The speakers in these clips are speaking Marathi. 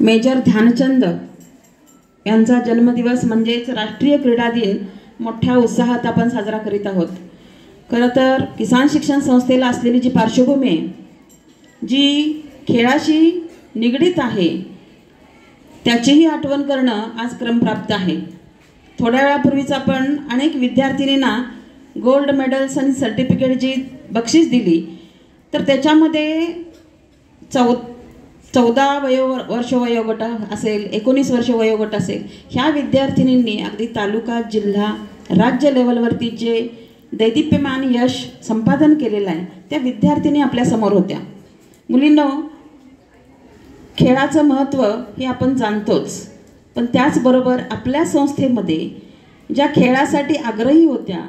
मेजर ध्यानचंद यांचा जन्मदिवस म्हणजेच राष्ट्रीय क्रीडा दिन मोठ्या उत्साहात आपण साजरा करीत आहोत। खरं तर किसान शिक्षण संस्थेला असलेली जी पार्श्वभूमी आहे, जी खेळाशी निगडीत आहे, त्याचीही आठवण करणं आज क्रमप्राप्त आहे। थोड्या वेळापूर्वीच आपण अनेक विद्यार्थिनींना गोल्ड मेडल्स आणि सर्टिफिकेट जी बक्षीस दिली, तर त्याच्यामध्ये 14 वर्ष वयोगट असेल, 19 वर्ष वयोगट असेल, ह्या विद्यार्थिनींनी अगदी तालुका, जिल्हा, राज्य लेवलवरती जे दैदिप्यमान यश संपादन केलेलं आहे, त्या विद्यार्थिनी आपल्या समोर होत्या। मुलींनो, खेळाचं महत्त्व हे आपण जाणतोच, पण त्याचबरोबर आपल्या संस्थेमध्ये ज्या खेळासाठी आग्रही होत्या,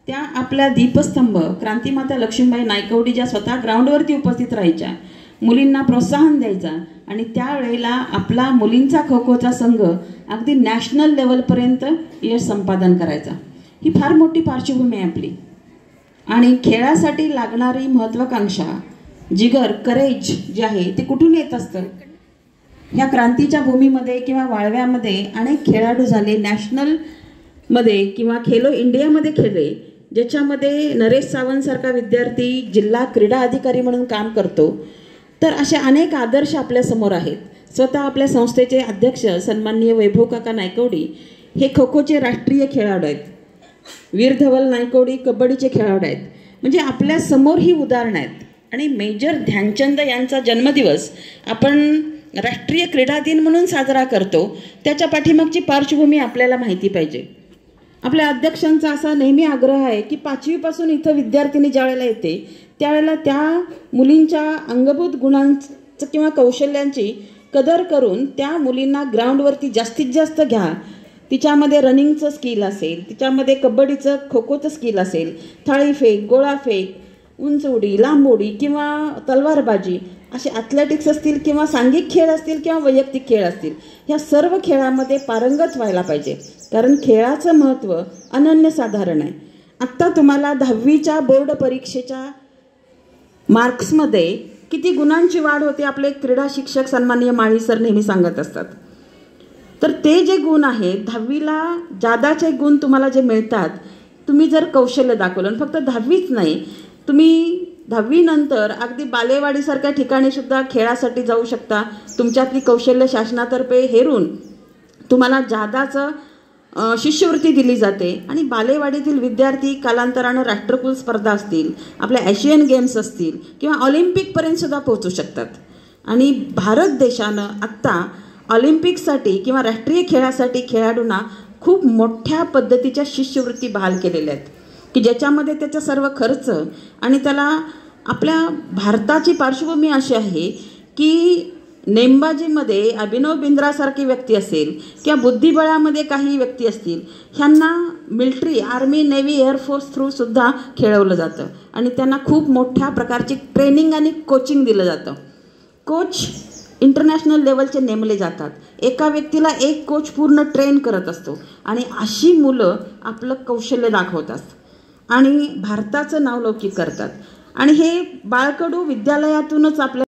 त्या आपल्या दीपस्तंभ क्रांतिमाता लक्ष्मीबाई नायकवडी ज्या स्वतः ग्राउंडवरती उपस्थित राहायच्या, मुलींना प्रोत्साहन द्यायचा आणि त्यावेळेला आपला मुलींचा खो खोचा संघ अगदी नॅशनल लेवलपर्यंत यश संपादन करायचा। ही फार मोठी पार्श्वभूमी आहे आपली। आणि खेळासाठी लागणारी महत्त्वाकांक्षा, जिगर, करेज जे आहे ते कुठून येत असतं? ह्या क्रांतीच्या भूमीमध्ये किंवा वाळव्यामध्ये अनेक खेळाडू झाले, नॅशनलमध्ये किंवा खेलो इंडियामध्ये खेळले, ज्याच्यामध्ये नरेश सावंतसारखा विद्यार्थी जिल्हा क्रीडा अधिकारी म्हणून काम करतो। तर असे अनेक आदर्श आपल्या समोर आहेत। स्वतः आपल्या संस्थेचे अध्यक्ष सन्माननीय वैभव काका नायकवडी हे खो खोचे राष्ट्रीय खेळाडू आहेत, वीर धवल नायकवडी कबड्डीचे खेळाडू आहेत। म्हणजे आपल्या समोर ही उदाहरणं आहेत। आणि मेजर ध्यानचंद यांचा जन्मदिवस आपण राष्ट्रीय क्रीडा दिन म्हणून साजरा करतो, त्याच्या पाठीमागची पार्श्वभूमी आपल्याला माहिती पाहिजे। आपल्या अध्यक्षांचा असा नेहमी आग्रह आहे की 5वी पासून इथं विद्यार्थिनी ज्यावेळेला येते, त्यावेळेला त्या मुलींच्या अंगभूत गुणांचं किंवा कौशल्यांची कदर करून त्या मुलींना ग्राउंडवरती जास्तीत जास्त घ्या। तिच्यामध्ये रनिंगचं स्किल असेल, तिच्यामध्ये कबड्डीचं, खो खोचं स्किल असेल, थाळीफेक, गोळाफेक, उंच उडी, लांब उडी किंवा तलवारबाजी, असे ॲथलेटिक्स असतील किंवा सांघिक खेळ असतील किंवा वैयक्तिक खेळ असतील, ह्या सर्व खेळामध्ये पारंगत व्हायला पाहिजे। कारण खेळाचं महत्त्व अनन्यसाधारण आहे। आत्ता तुम्हाला 10वीच्या बोर्ड परीक्षेच्या मार्क्समध्ये किती गुणांची वाढ होते आपले क्रीडा शिक्षक सन्माननीय माळी सर नेहमी सांगत असतात। तर ते जे गुण आहेत, 10वीला जादाचे गुण तुम्हाला जे मिळतात, तुम्ही जर कौशल्य दाखवलं, फक्त 10वीच नाही, तुम्ही 10वी नंतर अगदी बालेवाडीसारख्या ठिकाणी सुद्धा खेळासाठी जाऊ शकता। तुमच्यातली कौशल्य शासनातर्फे हेरून तुम्हाला जादाचं शिष्यवृत्ती दिली जाते आणि बालेवाडीतील विद्यार्थी कालांतरानं राष्ट्रकुल स्पर्धा असतील, आपल्या एशियन गेम्स असतील किंवा ऑलिम्पिकपर्यंत सुद्धा पोहोचू शकतात। आणि भारत देशानं आत्ता ऑलिम्पिकसाठी किंवा राष्ट्रीय खेळासाठी खेळाडूंना खूप मोठ्या पद्धतीच्या शिष्यवृत्ती बहाल केलेल्या आहेत, की ज्याच्यामध्ये त्याचा सर्व खर्च आणि त्याला आपल्या भारताची पार्श्वभूमी अशी आहे की नेमबाजीमध्ये अभिनव बिंद्रासारखी व्यक्ती असेल किंवा बुद्धिबळामध्ये काही व्यक्ती असतील, ह्यांना military, army, navy, air force through सुद्धा खेळवलं जातं आणि त्यांना खूप मोठ्या प्रकारची ट्रेनिंग आणि कोचिंग दिलं जातं। कोच इंटरनॅशनल लेवलचे नेमले जातात। एका व्यक्तीला एक कोच पूर्ण ट्रेन करत असतो आणि अशी मुलं आपलं कौशल्य दाखवतात आणि भारताचं नावलौकिक करतात। आणि हे बाळकडू विद्यालयातूनच आपल्या